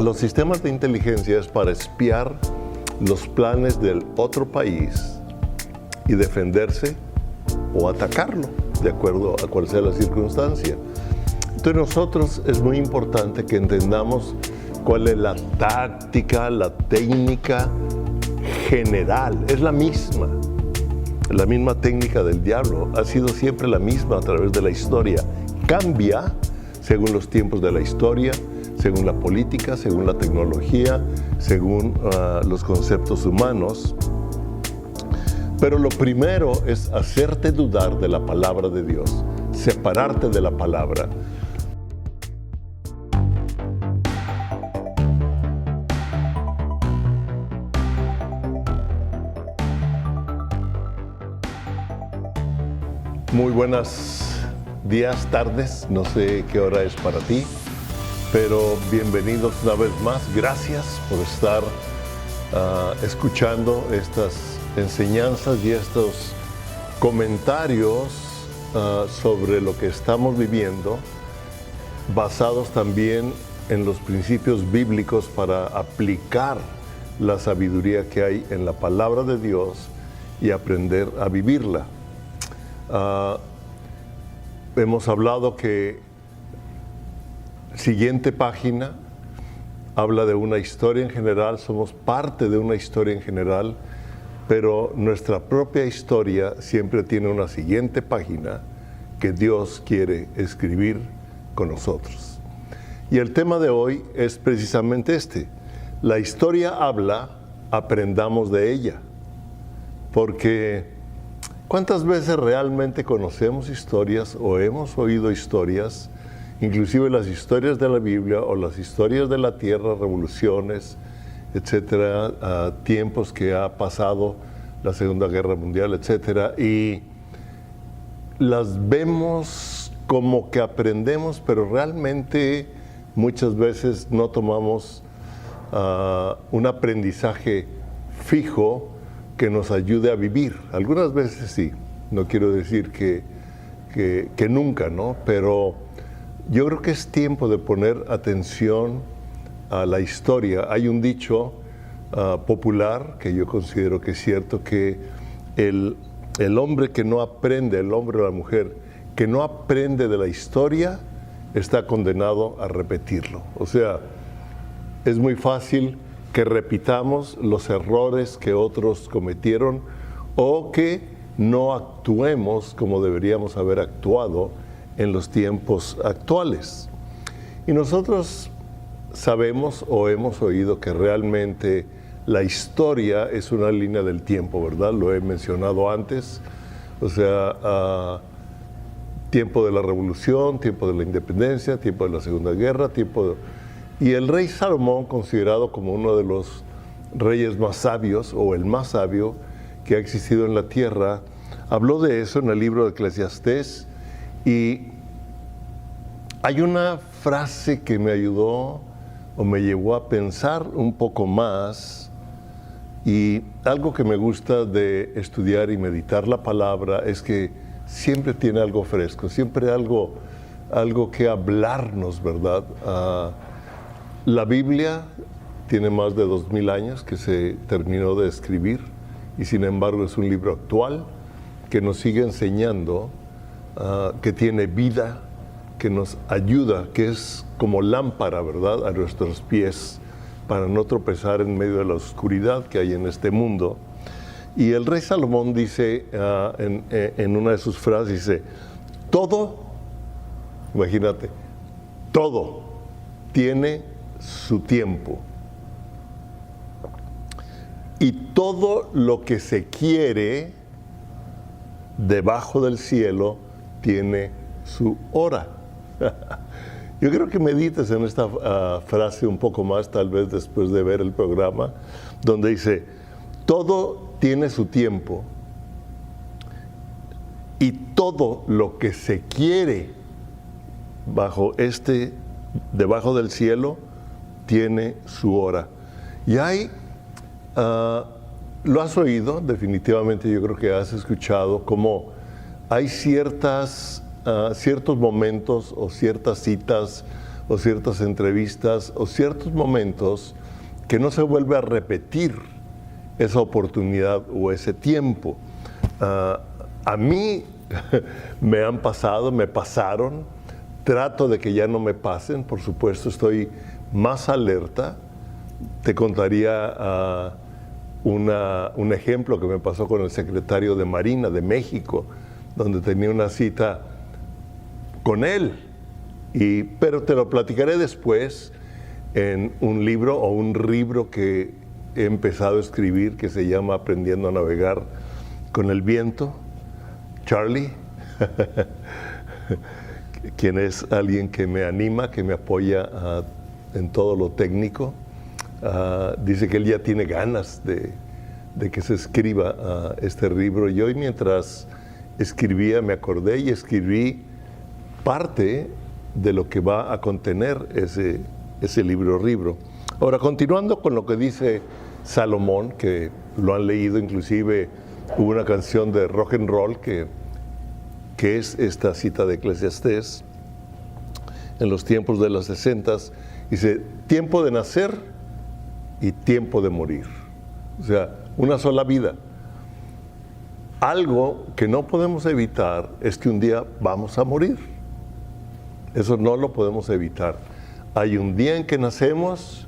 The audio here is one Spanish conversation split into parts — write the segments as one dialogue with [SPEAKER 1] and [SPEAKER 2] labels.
[SPEAKER 1] Los sistemas de inteligencia es para espiar los planes del otro país y defenderse o atacarlo, de acuerdo a cuál sea la circunstancia. Entonces nosotros es muy importante que entendamos cuál es la táctica, la técnica general. Es la misma técnica del diablo. Ha sido siempre la misma a través de la historia. Cambia según los tiempos de la historia, según la política, según la tecnología, según los conceptos humanos. Pero lo primero es hacerte dudar de la palabra de Dios, separarte de la palabra. Muy buenos días, tardes, no sé qué hora es para ti, pero bienvenidos una vez más. Gracias por estar escuchando estas enseñanzas y estos comentarios sobre lo que estamos viviendo, basados también en los principios bíblicos para aplicar la sabiduría que hay en la palabra de Dios y aprender a vivirla. Hemos hablado que siguiente página habla de una historia en general, somos parte de una historia en general, pero nuestra propia historia siempre tiene una siguiente página que Dios quiere escribir con nosotros. Y el tema de hoy es precisamente este: la historia habla, aprendamos de ella. Porque ¿cuántas veces realmente conocemos historias o hemos oído historias, inclusive las historias de la Biblia o las historias de la tierra, revoluciones, etcétera, tiempos que ha pasado la Segunda Guerra Mundial, etcétera, y las vemos como que aprendemos, pero realmente muchas veces no tomamos un aprendizaje fijo que nos ayude a vivir? Algunas veces sí, no quiero decir que nunca, ¿no? Pero yo creo que es tiempo de poner atención a la historia. Hay un dicho popular que yo considero que es cierto, que el hombre que no aprende, el hombre o la mujer que no aprende de la historia, está condenado a repetirlo. O sea, es muy fácil que repitamos los errores que otros cometieron o que no actuemos como deberíamos haber actuado en los tiempos actuales. Y nosotros sabemos o hemos oído que realmente la historia es una línea del tiempo, ¿verdad? Lo he mencionado antes. O sea, tiempo de la Revolución, tiempo de la Independencia, tiempo de la Segunda Guerra, Y el rey Salomón, considerado como uno de los reyes más sabios, o el más sabio que ha existido en la tierra, habló de eso en el libro de Eclesiastés. Y hay una frase que me ayudó o me llevó a pensar un poco más, y algo que me gusta de estudiar y meditar la palabra es que siempre tiene algo fresco, siempre algo que hablarnos, ¿verdad? La Biblia tiene más de 2000 años que se terminó de escribir, y sin embargo es un libro actual que nos sigue enseñando, que tiene vida, que nos ayuda, que es como lámpara, ¿verdad?, a nuestros pies, para no tropezar en medio de la oscuridad que hay en este mundo. Y el rey Salomón dice en una de sus frases, dice: todo, imagínate, todo tiene su tiempo, y todo lo que se quiere debajo del cielo tiene su hora. Yo quiero que medites en esta frase un poco más, tal vez después de ver el programa, donde dice: todo tiene su tiempo, y todo lo que se quiere debajo del cielo tiene su hora. Y hay, lo has oído, definitivamente yo creo que has escuchado, como hay ciertos momentos o ciertas citas o ciertas entrevistas o ciertos momentos que no se vuelve a repetir esa oportunidad o ese tiempo. A mí me pasaron, trato de que ya no me pasen, por supuesto estoy más alerta. Te contaría un ejemplo que me pasó con el secretario de Marina de México, donde tenía una cita con él, pero te lo platicaré después en un libro que he empezado a escribir que se llama Aprendiendo a navegar con el viento. Charlie, quien es alguien que me anima, que me apoya en todo lo técnico, dice que él ya tiene ganas de que se escriba este libro. Y hoy, mientras escribía, me acordé y escribí parte de lo que va a contener ese libro. Ahora, continuando con lo que dice Salomón, que lo han leído, inclusive hubo una canción de rock and roll que es esta cita de Eclesiastés, en los tiempos de los 60s, dice, tiempo de nacer y tiempo de morir. O sea, una sola vida. Algo que no podemos evitar es que un día vamos a morir. Eso no lo podemos evitar. Hay un día en que nacemos,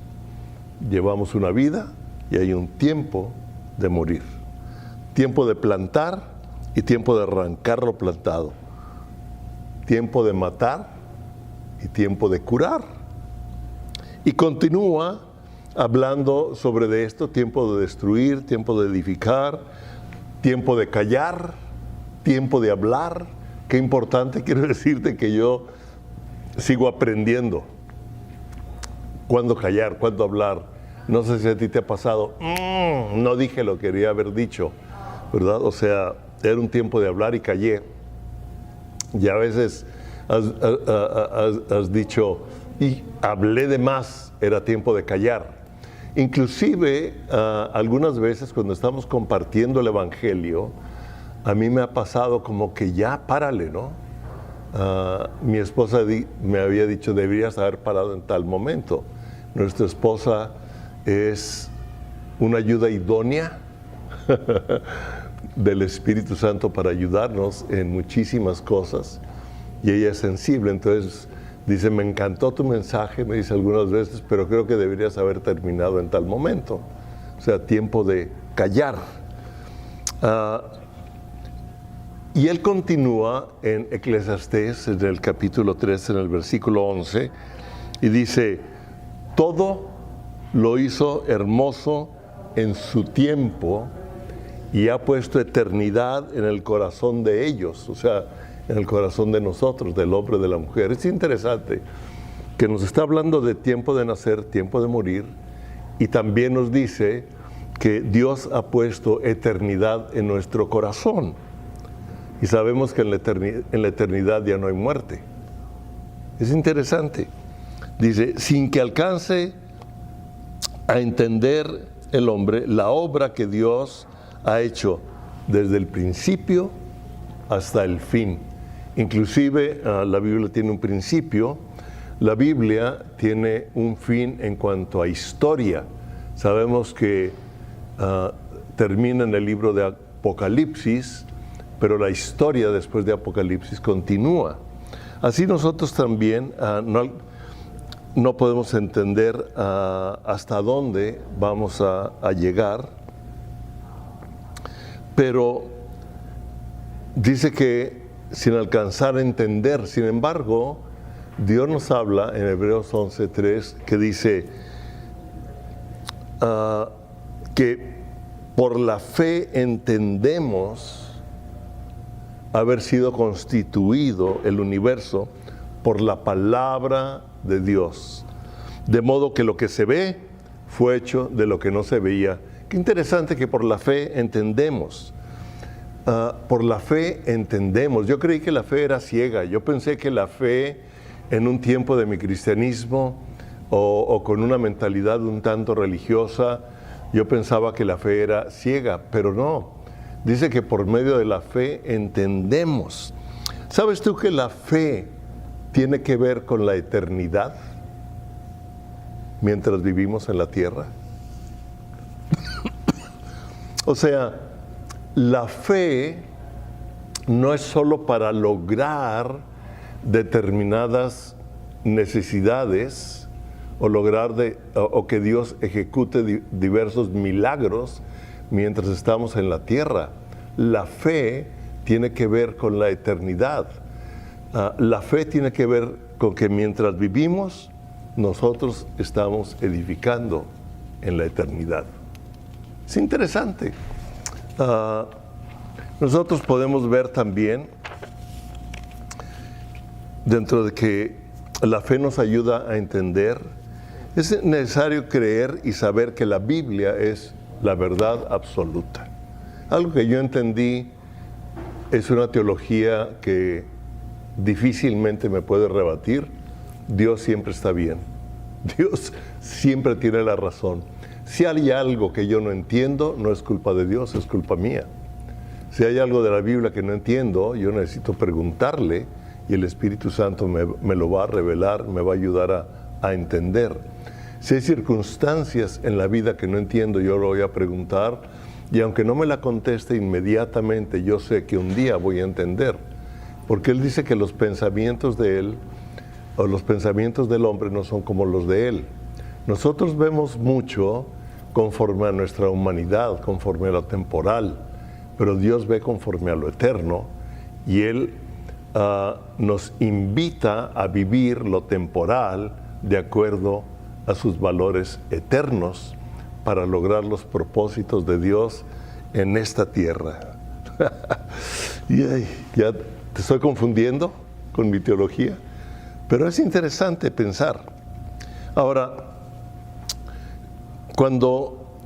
[SPEAKER 1] llevamos una vida, y hay un tiempo de morir. Tiempo de plantar y tiempo de arrancar lo plantado. Tiempo de matar y tiempo de curar. Y continúa hablando sobre esto: tiempo de destruir, tiempo de edificar, tiempo de callar, tiempo de hablar. Qué importante, quiero decirte que yo sigo aprendiendo cuándo callar, cuándo hablar. No sé si a ti te ha pasado, no dije lo que quería haber dicho, ¿verdad? O sea, era un tiempo de hablar y callé. Y a veces has dicho, y hablé de más, era tiempo de callar. Inclusive, algunas veces cuando estamos compartiendo el Evangelio, a mí me ha pasado como que ya párale, ¿no? Mi esposa me había dicho, deberías haber parado en tal momento. Nuestra esposa es una ayuda idónea del Espíritu Santo para ayudarnos en muchísimas cosas, y ella es sensible. Entonces dice, me encantó tu mensaje, me dice algunas veces, pero creo que deberías haber terminado en tal momento. O sea, tiempo de callar. Y él continúa en Eclesiastés, en el capítulo 3, en el versículo 11, y dice, todo lo hizo hermoso en su tiempo y ha puesto eternidad en el corazón de ellos, o sea, en el corazón de nosotros, del hombre y de la mujer. Es interesante que nos está hablando de tiempo de nacer, tiempo de morir, y también nos dice que Dios ha puesto eternidad en nuestro corazón. Y sabemos que en la eternidad ya no hay muerte. Es interesante. Dice, sin que alcance a entender el hombre la obra que Dios ha hecho desde el principio hasta el fin. Inclusive la Biblia tiene un principio, la Biblia tiene un fin en cuanto a historia. Sabemos que termina en el libro de Apocalipsis, pero la historia después de Apocalipsis continúa. Así nosotros también no podemos entender hasta dónde vamos a llegar, pero dice que sin alcanzar a entender. Sin embargo, Dios nos habla en Hebreos 11:3, que dice que por la fe entendemos haber sido constituido el universo por la palabra de Dios, de modo que lo que se ve fue hecho de lo que no se veía. Qué interesante que por la fe entendemos. Por la fe entendemos. Yo creí que la fe era ciega. Yo pensé que la fe, en un tiempo de mi cristianismo o con una mentalidad un tanto religiosa, yo pensaba que la fe era ciega, pero no. Dice que por medio de la fe entendemos. ¿Sabes tú que la fe tiene que ver con la eternidad mientras vivimos en la tierra. O sea, la fe no es solo para lograr determinadas necesidades o que Dios ejecute diversos milagros mientras estamos en la tierra. La fe tiene que ver con la eternidad. La fe tiene que ver con que mientras vivimos, nosotros estamos edificando en la eternidad. Es interesante. Nosotros podemos ver también, dentro de que la fe nos ayuda a entender, es necesario creer y saber que la Biblia es la verdad absoluta. Algo que yo entendí es una teología que difícilmente me puede rebatir. Dios siempre está bien. Dios siempre tiene la razón. Si hay algo que yo no entiendo, no es culpa de Dios, es culpa mía. Si hay algo de la Biblia que no entiendo, yo necesito preguntarle y el Espíritu Santo me lo va a revelar, me va a ayudar a entender. Si hay circunstancias en la vida que no entiendo, yo lo voy a preguntar y aunque no me la conteste inmediatamente, yo sé que un día voy a entender. Porque Él dice que los pensamientos de Él o los pensamientos del hombre no son como los de Él. Nosotros vemos mucho conforme a nuestra humanidad, conforme a lo temporal, pero Dios ve conforme a lo eterno y Él nos invita a vivir lo temporal de acuerdo a sus valores eternos para lograr los propósitos de Dios en esta tierra. Y ya te estoy confundiendo con mi teología, pero es interesante pensar. Ahora, cuando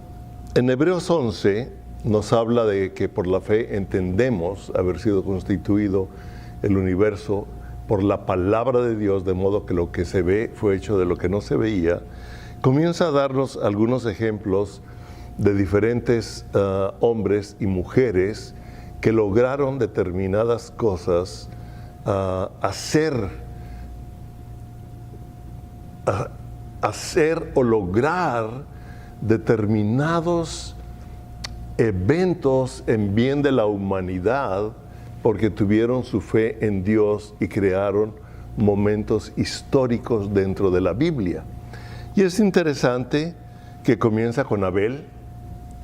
[SPEAKER 1] en Hebreos 11 nos habla de que por la fe entendemos haber sido constituido el universo por la palabra de Dios, de modo que lo que se ve fue hecho de lo que no se veía, comienza a darnos algunos ejemplos de diferentes hombres hacer determinadas cosas, hacer o lograr determinados eventos en bien de la humanidad porque tuvieron su fe en Dios y crearon momentos históricos dentro de la Biblia. Y es interesante que comienza con Abel.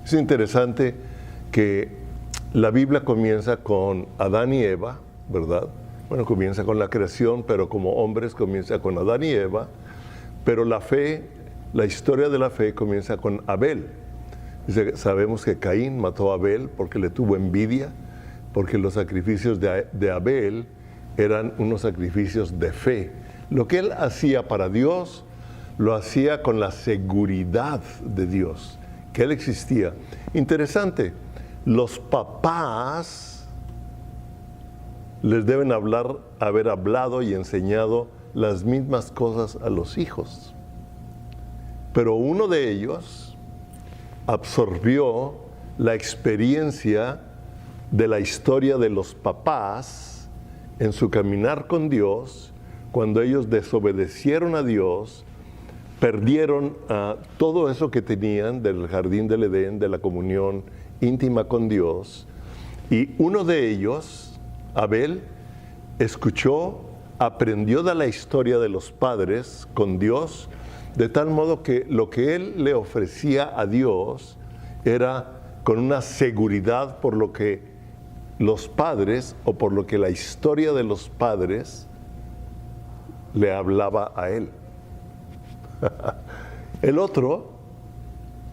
[SPEAKER 1] Es interesante que la Biblia comienza con Adán y Eva, ¿verdad? Bueno, comienza con la creación, pero como hombres comienza con Adán y Eva. Pero la fe, la historia de la fe comienza con Abel. Sabemos que Caín mató a Abel porque le tuvo envidia, porque los sacrificios de Abel eran unos sacrificios de fe. Lo que él hacía para Dios, lo hacía con la seguridad de Dios, que Él existía. Interesante, los papás les deben haber hablado y enseñado las mismas cosas a los hijos. Pero uno de ellos absorbió la experiencia de la historia de los papás en su caminar con Dios, cuando ellos desobedecieron a Dios, perdieron todo eso que tenían del jardín del Edén, de la comunión íntima con Dios. Y uno de ellos, Abel, escuchó, aprendió de la historia de los padres con Dios, de tal modo que lo que él le ofrecía a Dios era con una seguridad por lo que los padres o por lo que la historia de los padres le hablaba a él. El otro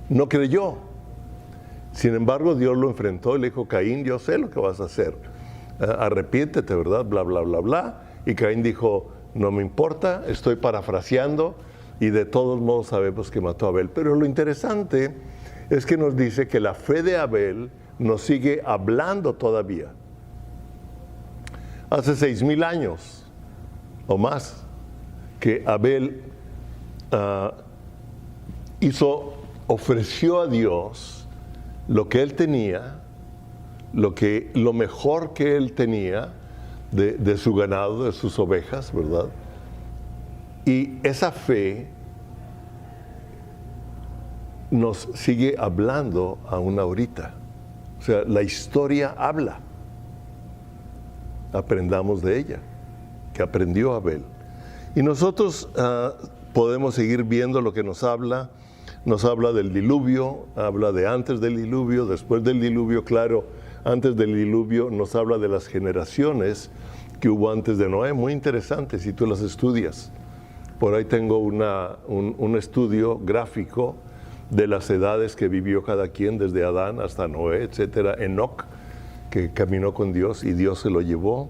[SPEAKER 1] no creyó. Sin embargo, Dios lo enfrentó y le dijo: Caín, yo sé lo que vas a hacer. Arrepiéntete, ¿verdad? Bla, bla, bla, bla. Y Caín dijo: no me importa, estoy parafraseando, y de todos modos sabemos que mató a Abel. Pero lo interesante es que nos dice que la fe de Abel nos sigue hablando todavía. Hace 6,000 años o más que Abel ofreció a Dios lo que él tenía, lo mejor que él tenía de su ganado, de sus ovejas, ¿verdad? Y esa fe nos sigue hablando aún ahorita. O sea, la historia habla. Aprendamos de ella, que aprendió Abel. Y nosotros podemos seguir viendo lo que nos habla. Nos habla del diluvio, habla de antes del diluvio, después del diluvio, claro, antes del diluvio nos habla de las generaciones que hubo antes de Noé, muy interesante si tú las estudias. Por ahí tengo un estudio gráfico de las edades que vivió cada quien, desde Adán hasta Noé, etcétera. Enoc, que caminó con Dios y Dios se lo llevó,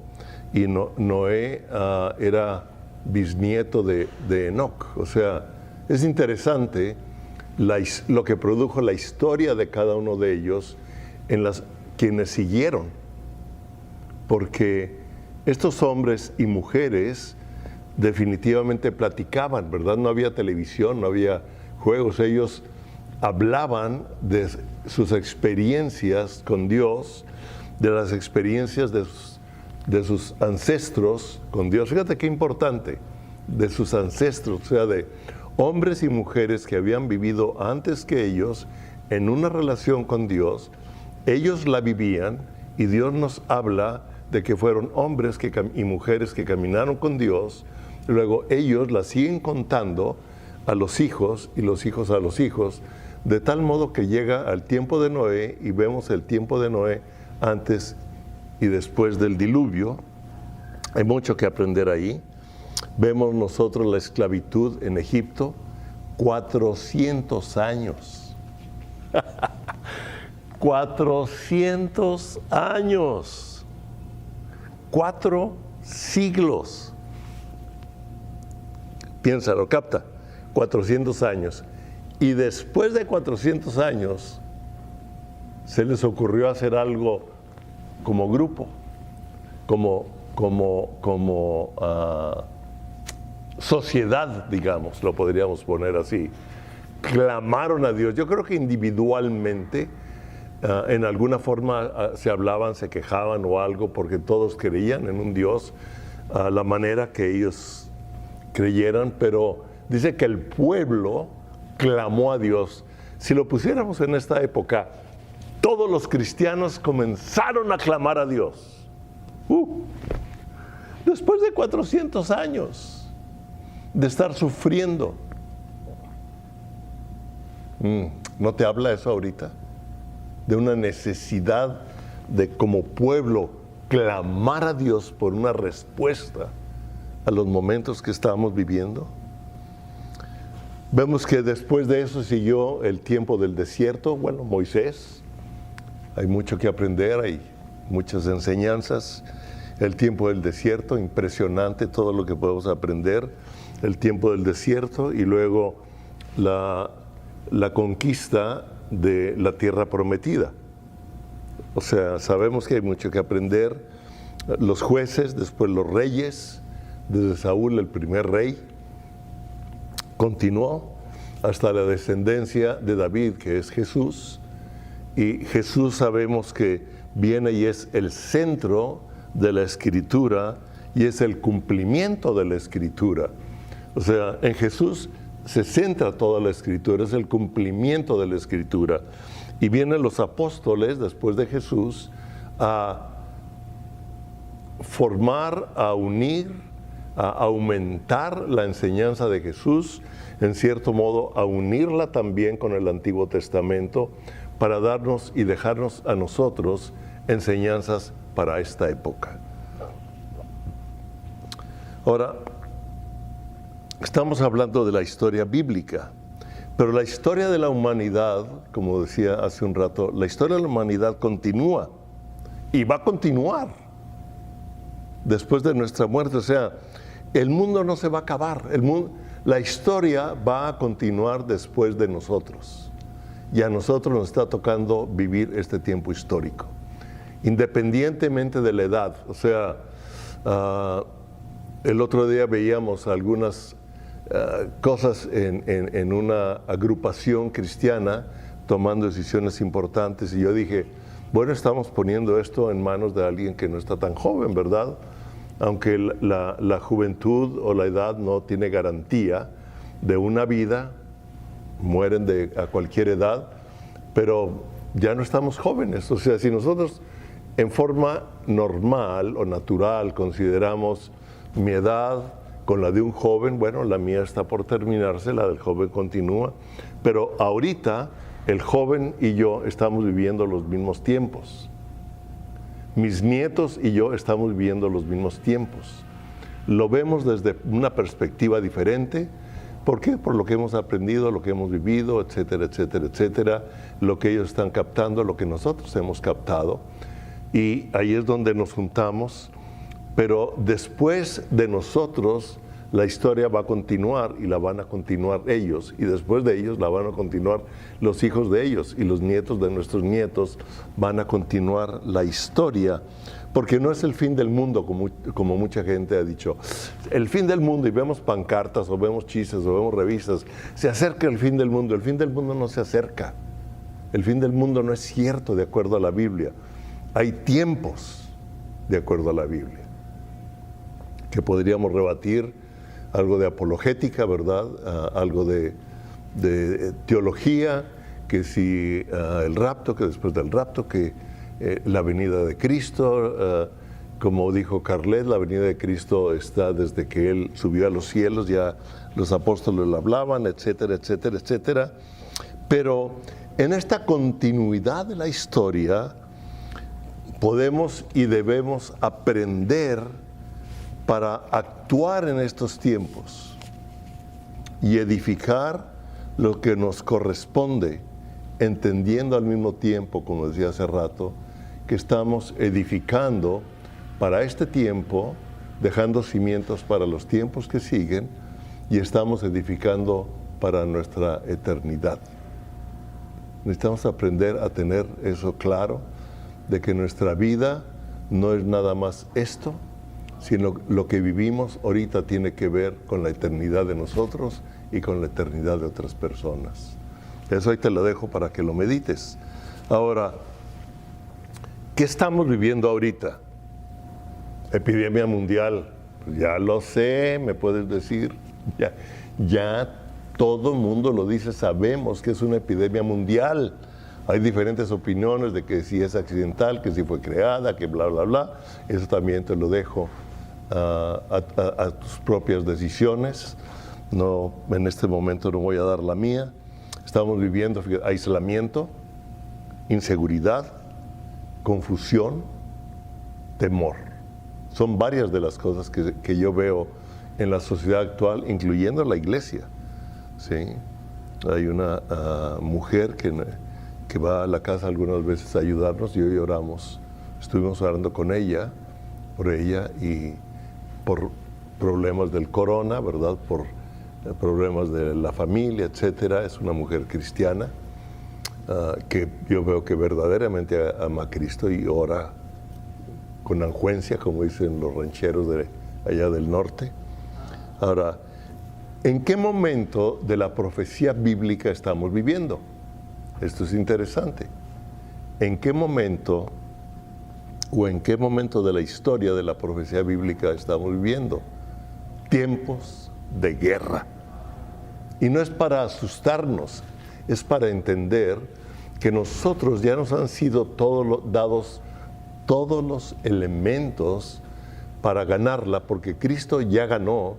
[SPEAKER 1] y Noé era bisnieto de Enoc. O sea, es interesante lo que produjo la historia de cada uno de ellos en quienes siguieron, porque estos hombres y mujeres definitivamente platicaban, ¿verdad? No había televisión, no había juegos, ellos hablaban de sus experiencias con Dios, de las experiencias de sus ancestros con Dios. Fíjate qué importante, de sus ancestros, o sea, de hombres y mujeres que habían vivido antes que ellos en una relación con Dios. Ellos la vivían y Dios nos habla de que fueron hombres y mujeres que caminaron con Dios. Luego ellos la siguen contando a los hijos y los hijos a los hijos, de tal modo que llega al tiempo de Noé y vemos el tiempo de Noé antes y después del diluvio. Hay mucho que aprender ahí. Vemos nosotros la esclavitud en Egipto, 400 años. 400 años. 4 siglos. Piénsalo, capta. 400 años. Y después de 400 años, se les ocurrió hacer algo como grupo, como sociedad, digamos, lo podríamos poner así. Clamaron a Dios. Yo creo que individualmente, en alguna forma se hablaban, se quejaban o algo, porque todos creían en un Dios a la manera que ellos creyeran, pero dice que el pueblo clamó a Dios. Si lo pusiéramos en esta época, todos los cristianos comenzaron a clamar a Dios. Después de 400 años de estar sufriendo. ¿No te habla eso ahorita? De una necesidad de, como pueblo, clamar a Dios por una respuesta a los momentos que estábamos viviendo. Vemos que después de eso siguió el tiempo del desierto. Bueno, Moisés, hay mucho que aprender, hay muchas enseñanzas. El tiempo del desierto, impresionante todo lo que podemos aprender. El tiempo del desierto y luego la conquista de la tierra prometida. O sea, sabemos que hay mucho que aprender. Los jueces, después los reyes, desde Saúl, el primer rey, continuó hasta la descendencia de David, que es Jesús. Y Jesús sabemos que viene y es el centro de la Escritura y es el cumplimiento de la Escritura. O sea, en Jesús se centra toda la Escritura, es el cumplimiento de la Escritura. Y vienen los apóstoles después de Jesús a formar, a unir, a aumentar la enseñanza de Jesús, en cierto modo a unirla también con el Antiguo Testamento para darnos y dejarnos a nosotros enseñanzas para esta época. Ahora, estamos hablando de la historia bíblica, pero la historia de la humanidad, como decía hace un rato, la historia de la humanidad continúa y va a continuar después de nuestra muerte. O sea, el mundo no se va a acabar, la historia va a continuar después de nosotros. Y a nosotros nos está tocando vivir este tiempo histórico, independientemente de la edad. O sea, el otro día veíamos algunas cosas en una agrupación cristiana tomando decisiones importantes, y yo dije, bueno, estamos poniendo esto en manos de alguien que no está tan joven, ¿verdad? aunque la juventud o la edad no tiene garantía de una vida, mueren a cualquier edad, pero ya no estamos jóvenes. O sea, si nosotros en forma normal o natural consideramos mi edad con la de un joven, bueno, la mía está por terminarse, la del joven continúa, pero ahorita el joven y yo estamos viviendo los mismos tiempos. Mis nietos y yo estamos viviendo los mismos tiempos. Lo vemos desde una perspectiva diferente. ¿Por qué? Por lo que hemos aprendido, lo que hemos vivido, etcétera, etcétera, etcétera, lo que ellos están captando, lo que nosotros hemos captado. Y ahí es donde nos juntamos, pero después de nosotros la historia va a continuar y la van a continuar ellos, y después de ellos la van a continuar los hijos de ellos, y los nietos de nuestros nietos van a continuar la historia, porque no es el fin del mundo como mucha gente ha dicho. El fin del mundo, y vemos pancartas o vemos chistes o vemos revistas, se acerca el fin del mundo. El fin del mundo no se acerca. El fin del mundo no es cierto de acuerdo a la Biblia. Hay tiempos de acuerdo a la Biblia que podríamos rebatir, algo de apologética, ¿verdad? Algo de teología, que si el rapto, que después del rapto, que la venida de Cristo, como dijo Carlet, la venida de Cristo está desde que Él subió a los cielos, ya los apóstoles lo hablaban, etcétera, etcétera, etcétera. Pero en esta continuidad de la historia podemos y debemos aprender para actuar en estos tiempos y edificar lo que nos corresponde, entendiendo al mismo tiempo, como decía hace rato, que estamos edificando para este tiempo, dejando cimientos para los tiempos que siguen, y estamos edificando para nuestra eternidad. Necesitamos aprender a tener eso claro, de que nuestra vida no es nada más esto, sino lo que vivimos ahorita tiene que ver con la eternidad de nosotros y con la eternidad de otras personas. Eso ahí te lo dejo para que lo medites. Ahora, ¿qué estamos viviendo ahorita? Epidemia mundial. Pues ya lo sé, me puedes decir. Ya todo el mundo lo dice, sabemos que es una epidemia mundial. Hay diferentes opiniones de que si es accidental, que si fue creada, que bla, bla, bla. Eso también te lo dejo a tus propias decisiones. No, en este momento no voy a dar la mía. Estamos viviendo aislamiento, inseguridad, confusión, temor. Son varias de las cosas que yo veo en la sociedad actual, incluyendo la iglesia. ¿Sí? Hay una mujer que va a la casa algunas veces a ayudarnos, y hoy oramos. Estuvimos orando con ella, por ella, y por problemas del corona, ¿verdad? Por problemas de la familia, etcétera. Es una mujer cristiana que yo veo que verdaderamente ama a Cristo y ora con anjuencia, como dicen los rancheros de allá del norte. Ahora, ¿en qué momento de la profecía bíblica estamos viviendo? Esto es interesante. ¿En qué momento o en qué momento de la historia de la profecía bíblica estamos viviendo? Tiempos de guerra. Y no es para asustarnos, es para entender que nosotros ya nos han sido dados todos los elementos para ganarla, porque Cristo ya ganó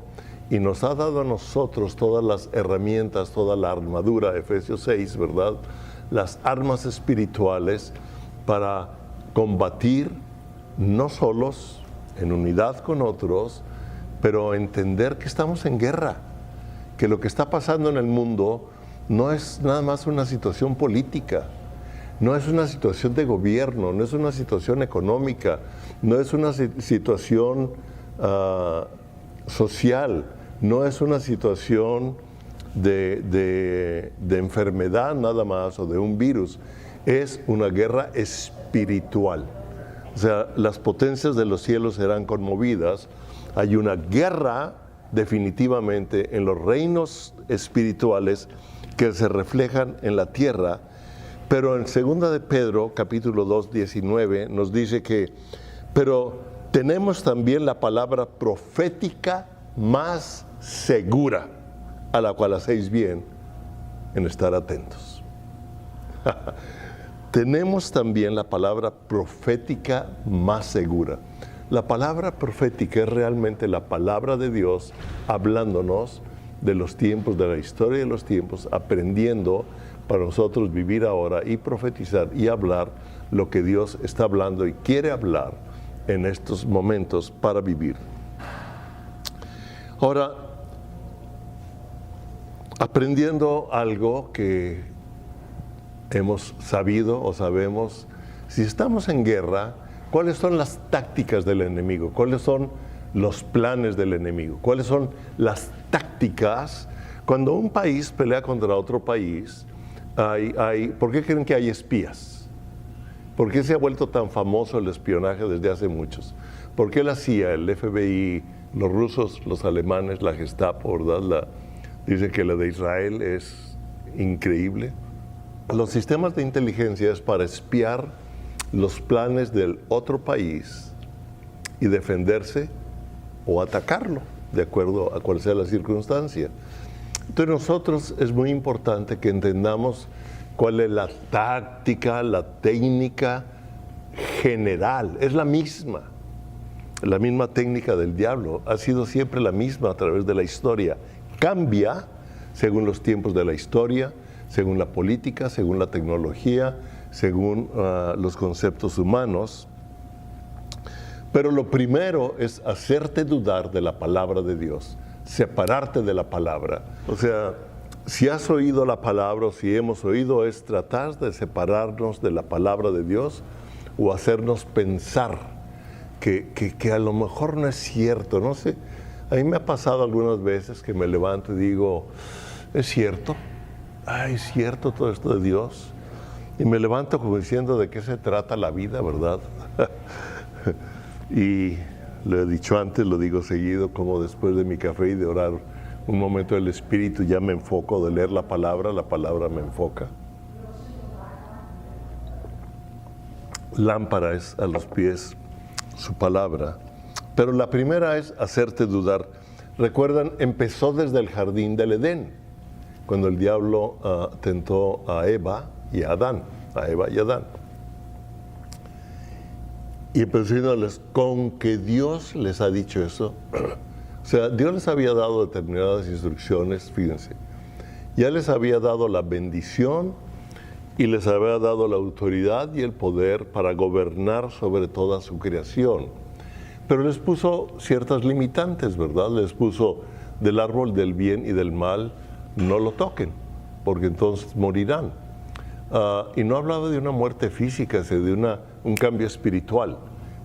[SPEAKER 1] y nos ha dado a nosotros todas las herramientas, toda la armadura, Efesios 6, ¿verdad? Las armas espirituales para combatir, no solos, en unidad con otros, pero entender que estamos en guerra, que lo que está pasando en el mundo no es nada más una situación política, no es una situación de gobierno, no es una situación económica, no es una situación social, no es una situación de enfermedad nada más o de un virus, es una guerra espiritual. O sea, las potencias de los cielos serán conmovidas. Hay una guerra definitivamente en los reinos espirituales que se reflejan en la tierra, pero en 2 de Pedro, capítulo 2, 19, nos dice que, pero tenemos también la palabra profética más segura, a la cual hacéis bien en estar atentos. Tenemos también la palabra profética más segura. La palabra profética es realmente la palabra de Dios hablándonos de los tiempos, de la historia de los tiempos, aprendiendo para nosotros vivir ahora y profetizar y hablar lo que Dios está hablando y quiere hablar en estos momentos para vivir. Ahora, aprendiendo algo que hemos sabido o sabemos, si estamos en guerra, ¿cuáles son las tácticas del enemigo? ¿Cuáles son los planes del enemigo? ¿Cuáles son las tácticas? Cuando un país pelea contra otro país, ¿por qué creen que hay espías? ¿Por qué se ha vuelto tan famoso el espionaje desde hace muchos? ¿Por qué la CIA, el FBI, los rusos, los alemanes, la Gestapo, ¿verdad? Dice que la de Israel es increíble. Los sistemas de inteligencia es para espiar los planes del otro país y defenderse o atacarlo, de acuerdo a cuál sea la circunstancia. Entonces nosotros es muy importante que entendamos cuál es la táctica, la técnica general. Es la misma técnica del diablo, ha sido siempre la misma a través de la historia. Cambia según los tiempos de la historia, según la política, según la tecnología, según los conceptos humanos. Pero lo primero es hacerte dudar de la palabra de Dios, separarte de la palabra. O sea, si has oído la palabra o si hemos oído, es tratar de separarnos de la palabra de Dios o hacernos pensar que a lo mejor no es cierto. No sé, a mí me ha pasado algunas veces que me levanto y digo, ¿es cierto? ¿Es cierto todo esto de Dios? Y me levanto como diciendo de qué se trata la vida, ¿verdad? Y lo he dicho antes, lo digo seguido, como después de mi café y de orar un momento del Espíritu, ya me enfoco de leer la palabra me enfoca. Lámpara es a los pies su palabra. Pero la primera es hacerte dudar. Recuerdan, empezó desde el jardín del Edén, cuando el diablo tentó a Eva y a Adán, Y empezó diciéndoles, con que Dios les ha dicho eso. O sea, Dios les había dado determinadas instrucciones, fíjense. Ya les había dado la bendición y les había dado la autoridad y el poder para gobernar sobre toda su creación. Pero les puso ciertas limitantes, ¿verdad? Les puso del árbol del bien y del mal, no lo toquen, porque entonces morirán. Y no hablaba de una muerte física, sino de un cambio espiritual,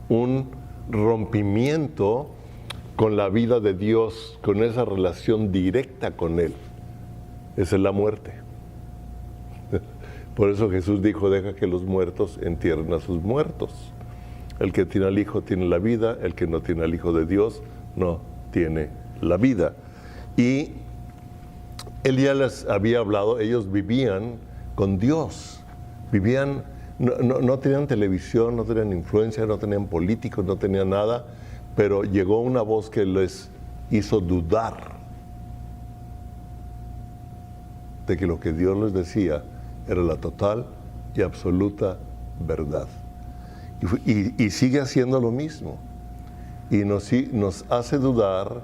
[SPEAKER 1] un rompimiento con la vida de Dios, con esa relación directa con Él. Esa es la muerte. Por eso Jesús dijo, deja que los muertos entierren a sus muertos. El que tiene al Hijo tiene la vida, el que no tiene al Hijo de Dios no tiene la vida. Y Él ya les había hablado, ellos vivían con Dios, no tenían televisión, no tenían influencia, no tenían políticos, no tenían nada, pero llegó una voz que les hizo dudar de que lo que Dios les decía era la total y absoluta verdad. Y sigue haciendo lo mismo. Y nos hace dudar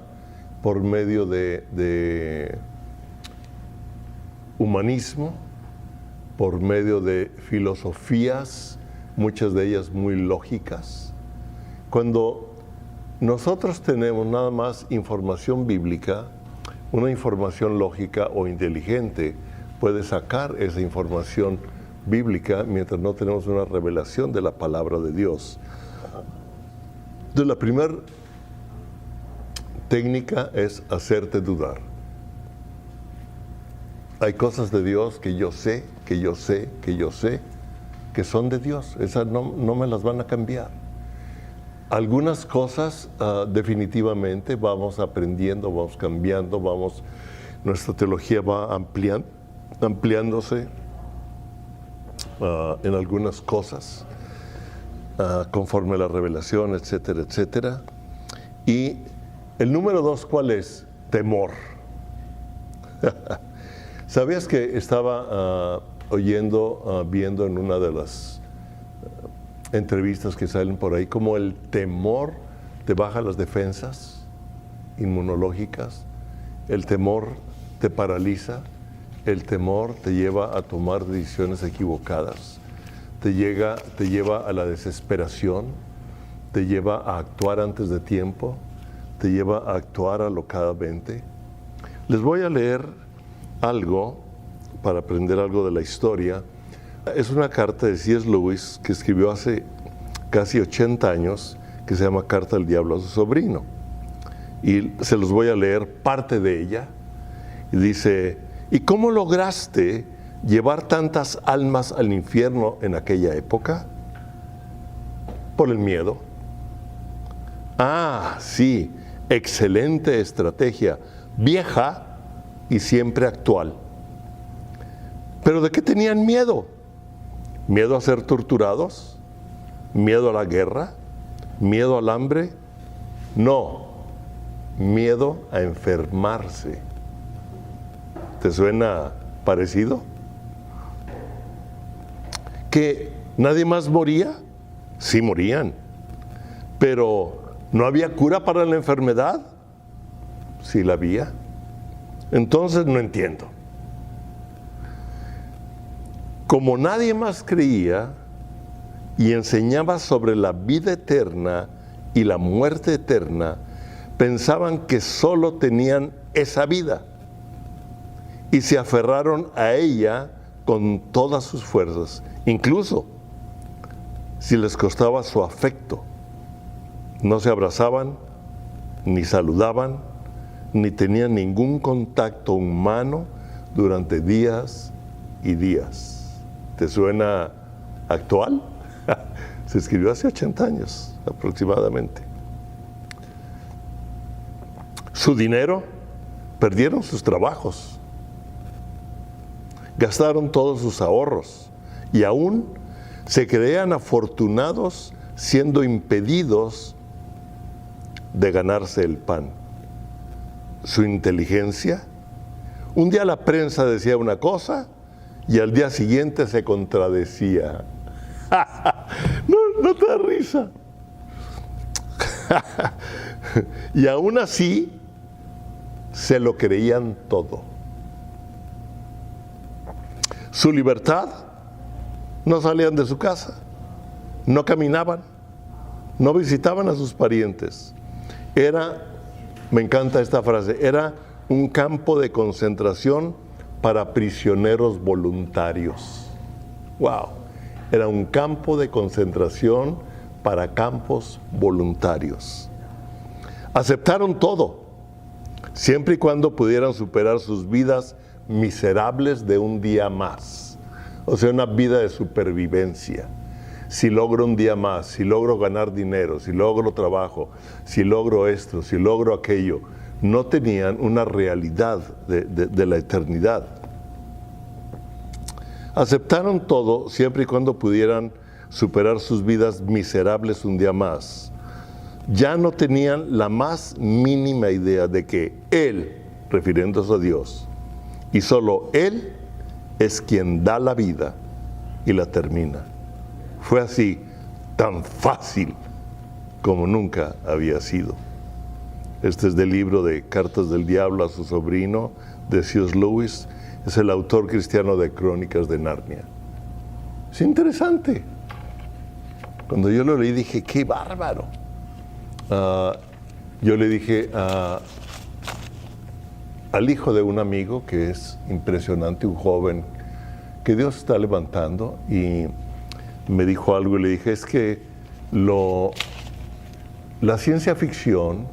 [SPEAKER 1] por medio de humanismo, por medio de filosofías, muchas de ellas muy lógicas. Cuando nosotros tenemos nada más información bíblica, una información lógica o inteligente puede sacar esa información bíblica mientras no tenemos una revelación de la palabra de Dios. Entonces, la primera técnica es hacerte dudar. Hay cosas de Dios que yo sé, que son de Dios. Esas no me las van a cambiar. Algunas cosas definitivamente vamos aprendiendo, vamos cambiando, nuestra teología va ampliándose en algunas cosas. conforme a la revelación, etcétera, etcétera. Y el número 2, ¿cuál es? Temor. ¿Sabías que estaba viendo en una de las entrevistas que salen por ahí, cómo el temor te baja las defensas inmunológicas, el temor te paraliza, el temor te lleva a tomar decisiones equivocadas, te lleva a la desesperación, te lleva a actuar antes de tiempo, te lleva a actuar alocadamente? Les voy a leer algo para aprender algo de la historia. Es una carta de C.S. Lewis que escribió hace casi 80 años, que se llama Carta del Diablo a su sobrino. Y se los voy a leer parte de ella. Y dice: ¿y cómo lograste llevar tantas almas al infierno en aquella época? Por el miedo. Ah, sí, excelente estrategia, vieja y siempre actual. ¿Pero de qué tenían miedo? ¿Miedo a ser torturados? ¿Miedo a la guerra? ¿Miedo al hambre? No, miedo a enfermarse. ¿Te suena parecido? ¿Que nadie más moría? Sí morían. ¿Pero no había cura para la enfermedad? Sí la había. Entonces no entiendo. Como nadie más creía y enseñaba sobre la vida eterna y la muerte eterna, pensaban que solo tenían esa vida y se aferraron a ella con todas sus fuerzas, incluso si les costaba su afecto. No se abrazaban, ni saludaban, ni tenían ningún contacto humano durante días y días. ¿Te suena actual? Se escribió hace 80 años aproximadamente. Su dinero, perdieron sus trabajos, gastaron todos sus ahorros y aún se creían afortunados siendo impedidos de ganarse el pan. Su inteligencia, un día la prensa decía una cosa y al día siguiente se contradecía. No te da risa. Y aún así se lo creían todo. Su libertad, no salían de su casa, no caminaban, no visitaban a sus parientes. Me encanta esta frase, era un campo de concentración para prisioneros voluntarios. ¡Wow! Era un campo de concentración para campos voluntarios. Aceptaron todo, siempre y cuando pudieran superar sus vidas miserables de un día más. O sea, una vida de supervivencia. Si logro un día más, si logro ganar dinero, si logro trabajo, si logro esto, si logro aquello, no tenían una realidad de la eternidad. Aceptaron todo siempre y cuando pudieran superar sus vidas miserables un día más. Ya no tenían la más mínima idea de que Él, refiriéndose a Dios, y solo Él es quien da la vida y la termina. Fue así, tan fácil como nunca había sido. Este es del libro de Cartas del Diablo a su sobrino, de C.S. Lewis. Es el autor cristiano de Crónicas de Narnia. Es interesante. Cuando yo lo leí dije, ¡qué bárbaro! Yo le dije al hijo de un amigo, que es impresionante, un joven que Dios está levantando, y me dijo algo y le dije, es que la ciencia ficción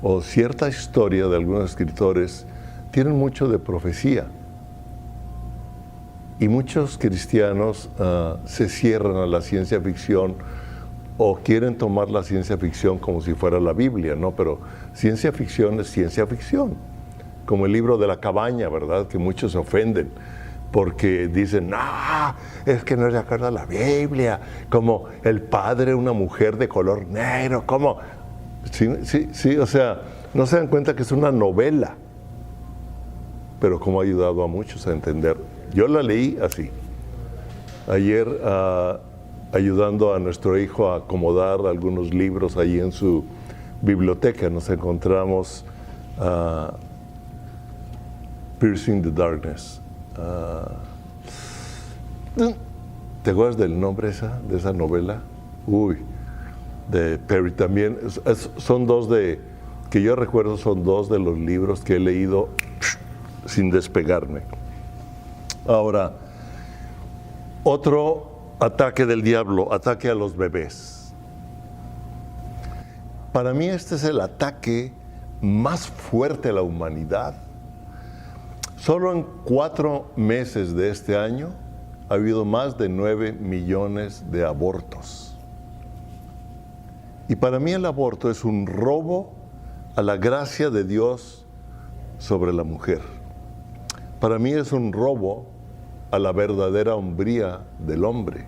[SPEAKER 1] o cierta historia de algunos escritores tienen mucho de profecía. Y muchos cristianos se cierran a la ciencia ficción o quieren tomar la ciencia ficción como si fuera la Biblia, ¿no? Pero ciencia ficción es ciencia ficción. Como el libro de la cabaña, ¿verdad? Que muchos se ofenden. porque dicen, no, es que no es de acuerdo a la Biblia, como el padre, una mujer de color negro, como, sí, o sea, no se dan cuenta que es una novela, pero como ha ayudado a muchos a entender. Yo la leí así. Ayer, ayudando a nuestro hijo a acomodar algunos libros ahí en su biblioteca, nos encontramos Piercing the Darkness. ¿Te acuerdas del nombre de esa novela? De Perry también. Son dos que yo recuerdo, son dos de los libros que he leído sin despegarme. Ahora, otro ataque del diablo, ataque a los bebés. Para mí este es el ataque más fuerte a la humanidad. Solo en 4 meses de este año ha habido más de 9 millones de abortos. Y para mí el aborto es un robo a la gracia de Dios sobre la mujer. Para mí es un robo a la verdadera hombría del hombre.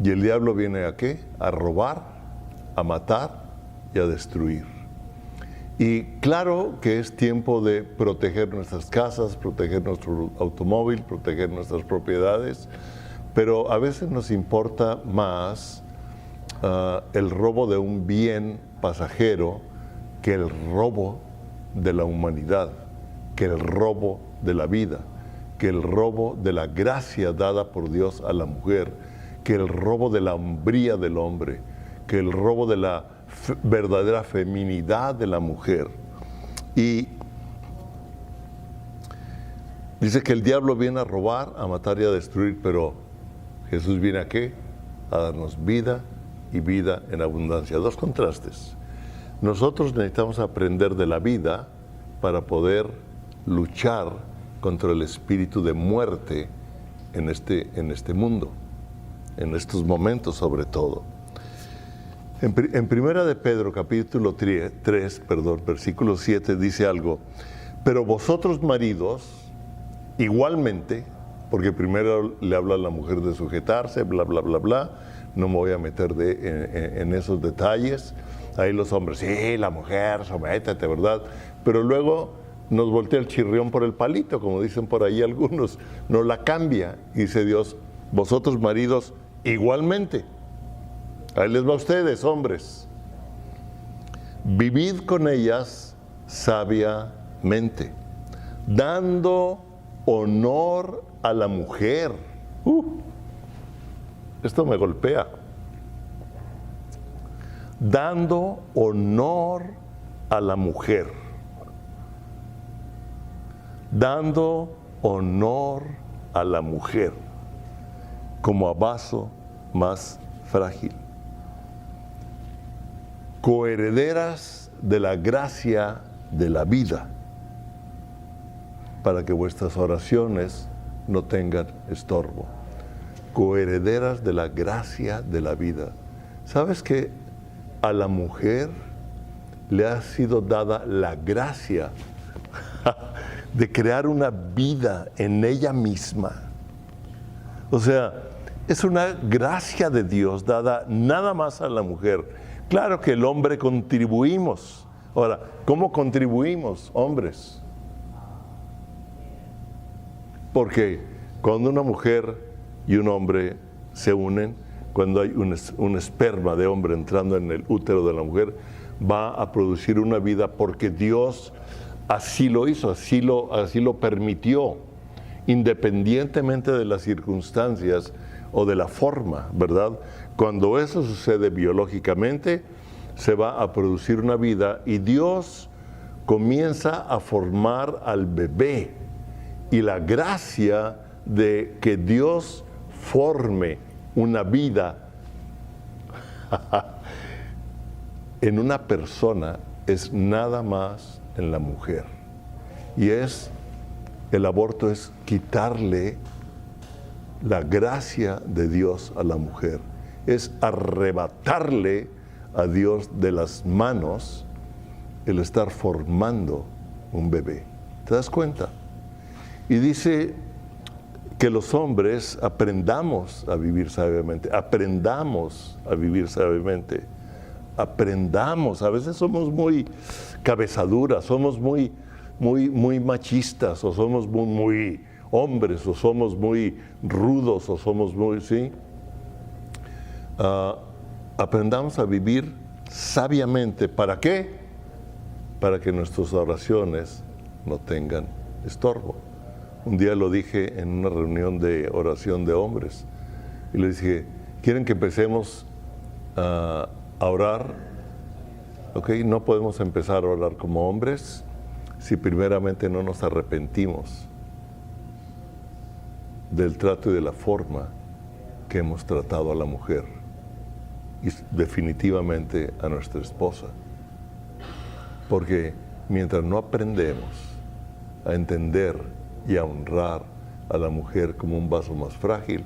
[SPEAKER 1] Y el diablo viene ¿a qué? A robar, a matar y a destruir. Y claro que es tiempo de proteger nuestras casas, proteger nuestro automóvil, proteger nuestras propiedades, pero a veces nos importa más el robo de un bien pasajero que el robo de la humanidad, que el robo de la vida, que el robo de la gracia dada por Dios a la mujer, que el robo de la hombría del hombre, que el robo de la verdadera feminidad de la mujer. Y dice que el diablo viene a robar, a matar y a destruir, pero Jesús viene ¿a qué? A darnos vida y vida en abundancia. Dos contrastes. Nosotros necesitamos aprender de la vida para poder luchar contra el espíritu de muerte en este mundo, en estos momentos sobre todo. En Primera de Pedro, capítulo 3, versículo 7, dice algo: pero vosotros maridos, igualmente, porque primero le habla a la mujer de sujetarse, bla, bla, bla, bla, no me voy a meter en esos detalles. Ahí los hombres, sí, la mujer, sométete, ¿verdad? Pero luego nos voltea el chirrión por el palito, como dicen por ahí algunos, nos la cambia, y dice Dios, vosotros maridos, igualmente. Ahí les va a ustedes, hombres. Vivid con ellas sabiamente, dando honor a la mujer. Esto me golpea. Dando honor a la mujer. Dando honor a la mujer como a vaso más frágil. Coherederas de la gracia de la vida, para que vuestras oraciones no tengan estorbo. Coherederas de la gracia de la vida. ¿Sabes que a la mujer le ha sido dada la gracia de crear una vida en ella misma? O sea, es una gracia de Dios dada nada más a la mujer. Claro que el hombre contribuimos. Ahora, ¿cómo contribuimos, hombres? Porque cuando una mujer y un hombre se unen, cuando hay un esperma de hombre entrando en el útero de la mujer, va a producir una vida porque Dios así lo hizo, así lo permitió, independientemente de las circunstancias o de la forma, ¿verdad? Cuando eso sucede biológicamente, se va a producir una vida y Dios comienza a formar al bebé. Y la gracia de que Dios forme una vida en una persona es nada más en la mujer. Y el aborto es quitarle la gracia de Dios a la mujer. Es arrebatarle a Dios de las manos el estar formando un bebé. ¿Te das cuenta? Y dice que los hombres aprendamos a vivir sabiamente, aprendamos a vivir sabiamente, aprendamos. A veces somos muy cabezaduras, somos muy machistas, o somos muy hombres, o somos muy rudos, o somos muy, ¿sí? Aprendamos a vivir sabiamente. ¿Para qué? Para que nuestras oraciones no tengan estorbo. Un día lo dije en una reunión de oración de hombres y les dije, ¿quieren que empecemos a orar? Ok, no podemos empezar a orar como hombres si primeramente no nos arrepentimos del trato y de la forma que hemos tratado a la mujer y definitivamente a nuestra esposa. Porque mientras no aprendemos a entender y a honrar a la mujer como un vaso más frágil,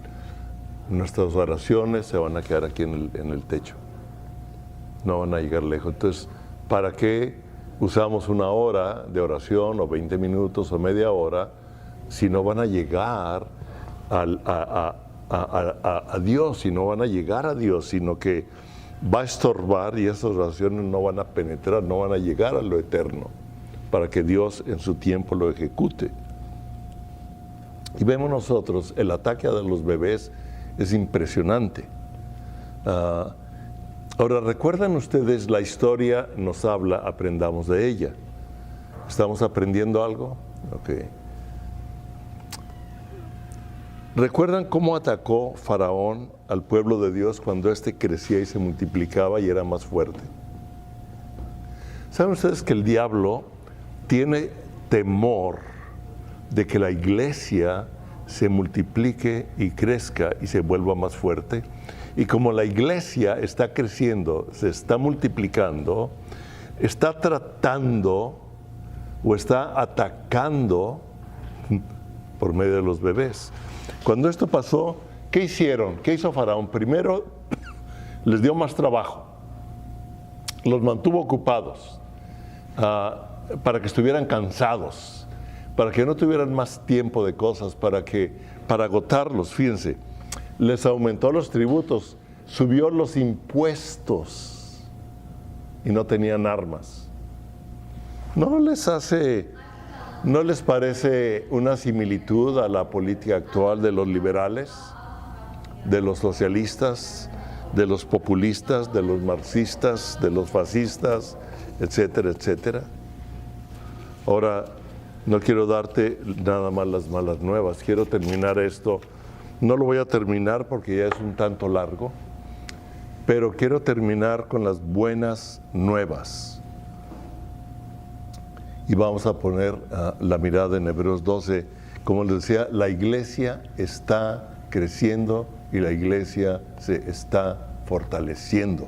[SPEAKER 1] nuestras oraciones se van a quedar aquí en el techo. No van a llegar lejos. Entonces, ¿para qué usamos una hora de oración o 20 minutos o media hora si no van a llegar a Dios, si no van a llegar a Dios, sino que va a estorbar y esas oraciones no van a penetrar, no van a llegar a lo eterno, para que Dios en su tiempo lo ejecute? Y vemos nosotros, el ataque a los bebés es impresionante. Ahora, ¿recuerdan ustedes la historia? Nos habla, aprendamos de ella. ¿Estamos aprendiendo algo? Ok. ¿Recuerdan cómo atacó Faraón al pueblo de Dios cuando éste crecía y se multiplicaba y era más fuerte? ¿Saben ustedes que el diablo tiene temor de que la iglesia se multiplique y crezca y se vuelva más fuerte? Y como la iglesia está creciendo, se está multiplicando, está tratando o está atacando por medio de los bebés. Cuando esto pasó, ¿qué hicieron? ¿Qué hizo Faraón? Primero, les dio más trabajo, los mantuvo ocupados, para que estuvieran cansados, para que no tuvieran más tiempo de cosas, para agotarlos. Fíjense, les aumentó los tributos, subió los impuestos y no tenían armas. ¿No les parece una similitud a la política actual de los liberales, de los socialistas, de los populistas, de los marxistas, de los fascistas, etcétera, etcétera? Ahora, no quiero darte nada más las malas nuevas, quiero terminar esto. No lo voy a terminar porque ya es un tanto largo, pero quiero terminar con las buenas nuevas. Y vamos a poner la mirada en Hebreos 12. Como les decía, la iglesia está creciendo y la iglesia se está fortaleciendo.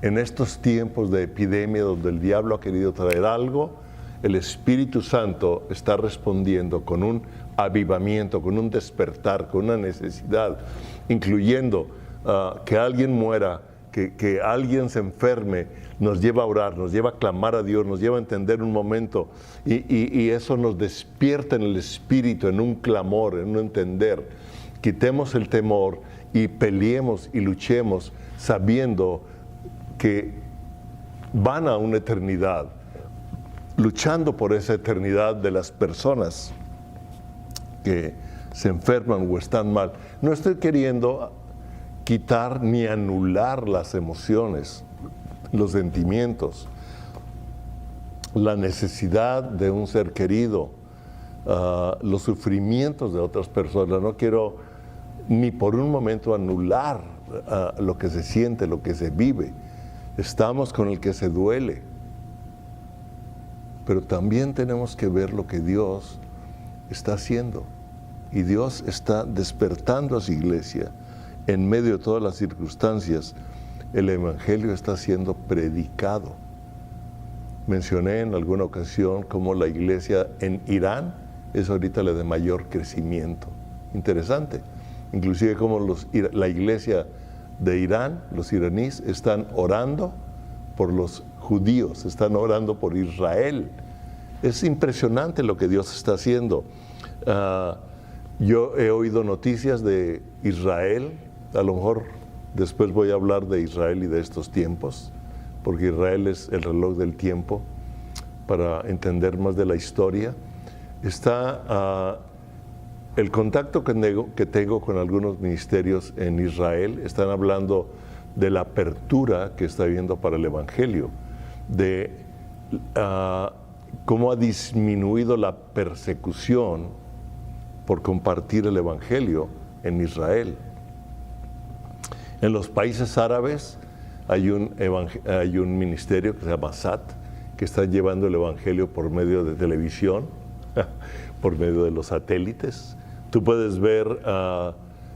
[SPEAKER 1] En estos tiempos de epidemia donde el diablo ha querido traer algo, el Espíritu Santo está respondiendo con un avivamiento, con un despertar, con una necesidad, incluyendo que alguien muera, que alguien se enferme, nos lleva a orar, nos lleva a clamar a Dios, nos lleva a entender un momento y eso nos despierta en el espíritu, en un clamor, en un entender. Quitemos el temor y peleemos y luchemos sabiendo que van a una eternidad, luchando por esa eternidad de las personas que se enferman o están mal. No estoy queriendo quitar ni anular las emociones, los sentimientos, la necesidad de un ser querido, los sufrimientos de otras personas. No quiero ni por un momento anular lo que se siente, lo que se vive. Estamos con el que se duele, pero también tenemos que ver lo que Dios está haciendo, y Dios está despertando a su iglesia. En medio de todas las circunstancias, el Evangelio está siendo predicado. Mencioné en alguna ocasión cómo la iglesia en Irán es ahorita la de mayor crecimiento. Interesante. Inclusive como la iglesia de Irán, los iraníes, están orando por los judíos, están orando por Israel. Es impresionante lo que Dios está haciendo. Yo he oído noticias de Israel, a lo mejor después voy a hablar de Israel y de estos tiempos, porque Israel es el reloj del tiempo para entender más de la historia. Está el contacto que tengo con algunos ministerios en Israel, están hablando de la apertura que está habiendo para el Evangelio, de cómo ha disminuido la persecución por compartir el Evangelio en Israel. En los países árabes hay un ministerio que se llama SAT, que está llevando el Evangelio por medio de televisión, por medio de los satélites. Tú puedes ver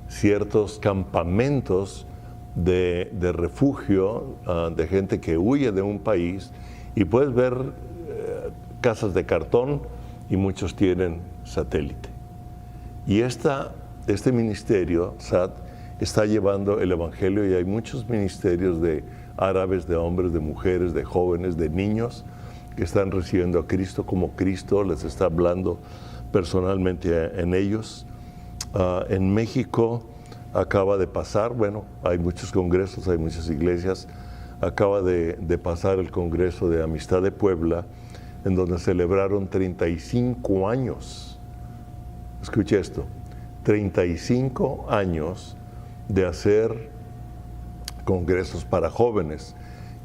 [SPEAKER 1] ciertos campamentos de refugio de gente que huye de un país, y puedes ver casas de cartón, y muchos tienen satélite. Y este ministerio, SAT, está llevando el Evangelio, y hay muchos ministerios de árabes, de hombres, de mujeres, de jóvenes, de niños, que están recibiendo a Cristo como Cristo les está hablando personalmente en ellos. En México acaba de pasar, bueno, hay muchos congresos, hay muchas iglesias, acaba de pasar el Congreso de Amistad de Puebla, en donde celebraron 35 años. Escuche esto, 35 años de hacer congresos para jóvenes.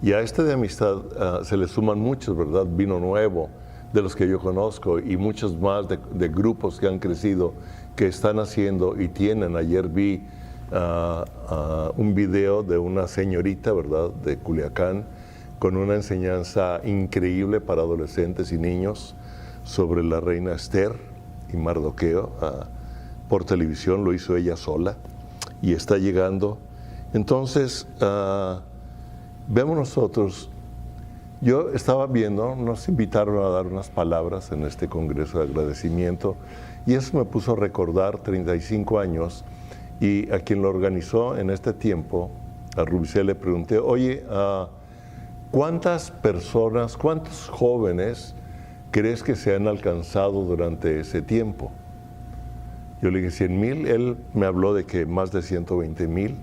[SPEAKER 1] Y a este de amistad se le suman muchos, ¿verdad? Vino Nuevo, de los que yo conozco, y muchos más de grupos que han crecido, que están haciendo y tienen. Ayer vi un video de una señorita, ¿verdad?, de Culiacán, con una enseñanza increíble para adolescentes y niños sobre la reina Esther y Mardoqueo. Por televisión lo hizo ella sola y está llegando. Entonces, vemos nosotros, yo estaba viendo, nos invitaron a dar unas palabras en este congreso de agradecimiento, y eso me puso a recordar 35 años, y a quien lo organizó en este tiempo, a Rubicel, le pregunté, oye, ¿cuántas personas, cuántos jóvenes crees que se han alcanzado durante ese tiempo? Yo le dije 100,000, él me habló de que más de 120,000,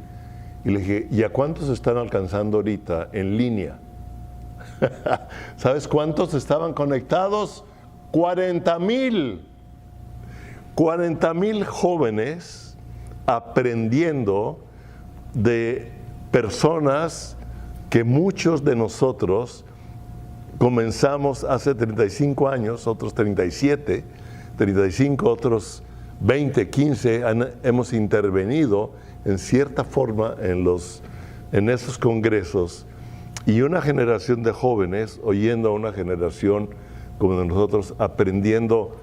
[SPEAKER 1] y le dije, ¿y a cuántos están alcanzando ahorita en línea? ¿Sabes cuántos estaban conectados? 40,000. 40,000 jóvenes aprendiendo de personas que muchos de nosotros comenzamos hace 35 años, otros 37, 35, otros 20, 15, hemos intervenido en cierta forma en esos congresos, y una generación de jóvenes oyendo a una generación como de nosotros, aprendiendo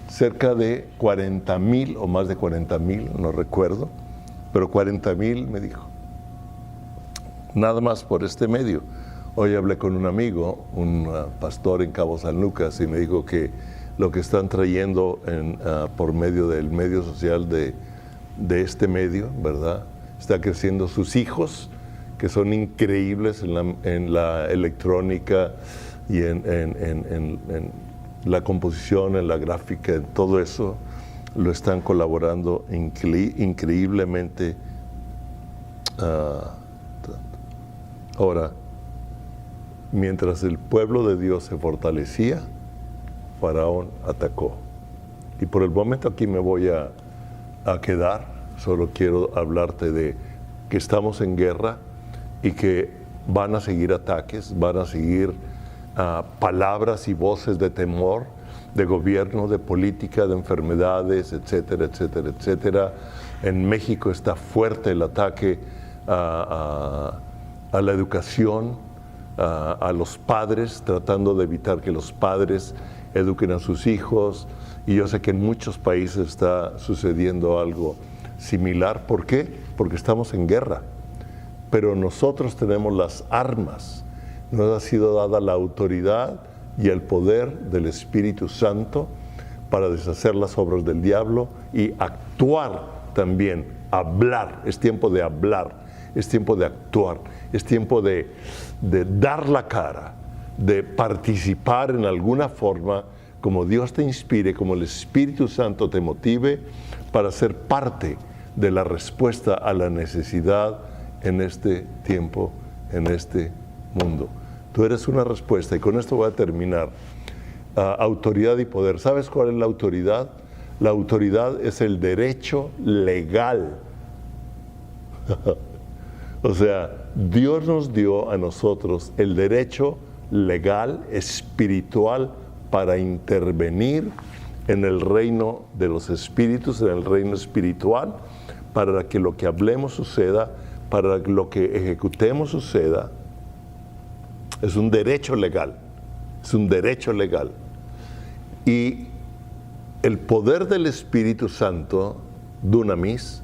[SPEAKER 1] cerca de 40,000 o más de 40,000, no recuerdo, pero 40,000 me dijo, nada más por este medio. Hoy hablé con un amigo, un pastor en Cabo San Lucas, y me dijo que lo que están trayendo por medio del medio social de este medio, ¿verdad? Está creciendo sus hijos, que son increíbles en la electrónica y en la composición, en la gráfica, en todo eso, lo están colaborando increíblemente. Ahora, mientras el pueblo de Dios se fortalecía, Faraón atacó. Y por el momento aquí me voy a quedar. Solo quiero hablarte de que estamos en guerra y que van a seguir ataques, van a seguir palabras y voces de temor, de gobierno, de política, de enfermedades, etcétera, etcétera, etcétera. En México está fuerte el ataque a la educación, a los padres, tratando de evitar que los padres eduquen a sus hijos, y yo sé que en muchos países está sucediendo algo similar. ¿Por qué? Porque estamos en guerra, pero nosotros tenemos las armas, nos ha sido dada la autoridad y el poder del Espíritu Santo para deshacer las obras del diablo y actuar también, hablar. Es tiempo de hablar, es tiempo de actuar, es tiempo de dar la cara, de participar en alguna forma como Dios te inspire, como el Espíritu Santo te motive para ser parte de la respuesta a la necesidad en este tiempo, en este mundo. Tú eres una respuesta, y con esto voy a terminar. Autoridad y poder. ¿Sabes cuál es la autoridad? La autoridad es el derecho legal. O sea, Dios nos dio a nosotros el derecho legal, espiritual, para intervenir en el reino de los espíritus, en el reino espiritual, para que lo que hablemos suceda, para que lo que ejecutemos suceda. Es un derecho legal, es un derecho legal. Y el poder del Espíritu Santo, dunamis,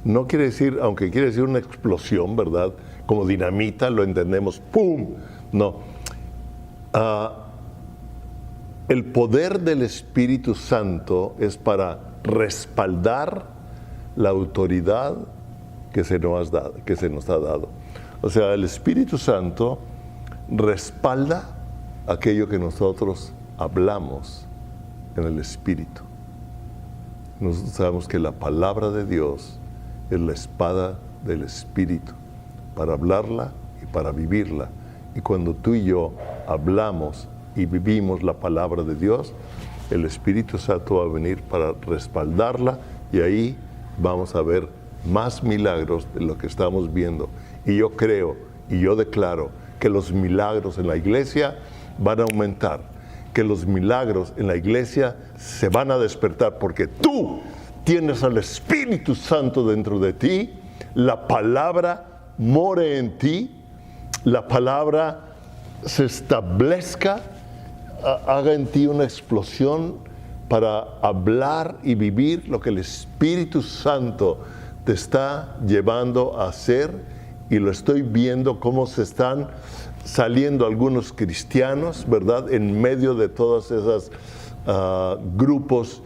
[SPEAKER 1] no quiere decir, aunque quiere decir una explosión, ¿verdad? Como dinamita, lo entendemos, ¡pum! No. El poder del Espíritu Santo es para respaldar la autoridad que se nos ha dado. O sea, el Espíritu Santo respalda aquello que nosotros hablamos en el Espíritu. Nosotros sabemos que la palabra de Dios es la espada del Espíritu, para hablarla y para vivirla. Y cuando tú y yo hablamos y vivimos la palabra de Dios, el Espíritu Santo va a venir para respaldarla, y ahí vamos a ver más milagros de lo que estamos viendo. Y yo creo y yo declaro que los milagros en la iglesia van a aumentar, que los milagros en la iglesia se van a despertar, porque tú tienes al Espíritu Santo dentro de ti, la palabra more en ti, la palabra se establezca, haga en ti una explosión para hablar y vivir lo que el Espíritu Santo te está llevando a hacer. Y lo estoy viendo cómo se están saliendo algunos cristianos, ¿verdad?, en medio de todas esas grupos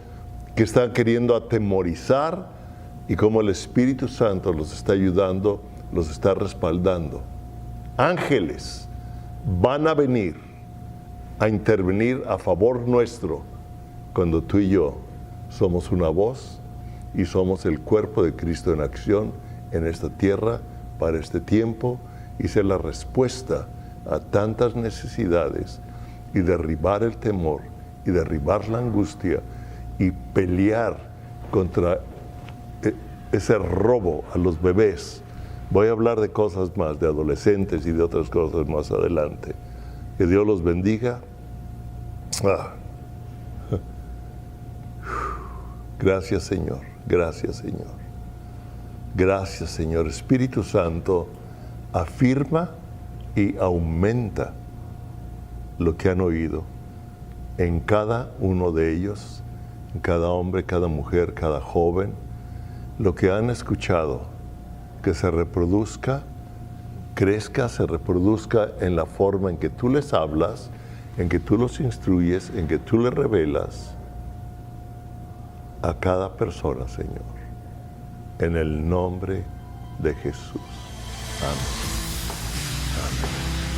[SPEAKER 1] que están queriendo atemorizar, y cómo el Espíritu Santo los está ayudando, los está respaldando. Ángeles van a venir a intervenir a favor nuestro cuando tú y yo somos una voz y somos el cuerpo de Cristo en acción en esta tierra para este tiempo, y ser la respuesta a tantas necesidades, y derribar el temor y derribar la angustia y pelear contra ese robo a los bebés. Voy a hablar de cosas más, de adolescentes y de otras cosas más adelante. Que Dios los bendiga. Gracias, Señor. Gracias, Señor. Gracias, Señor. Espíritu Santo, afirma y aumenta lo que han oído en cada uno de ellos, en cada hombre, cada mujer, cada joven. Lo que han escuchado, que se reproduzca, crezca, se reproduzca en la forma en que tú les hablas, en que tú los instruyes, en que tú les revelas a cada persona, Señor. En el nombre de Jesús. Amén. Amén.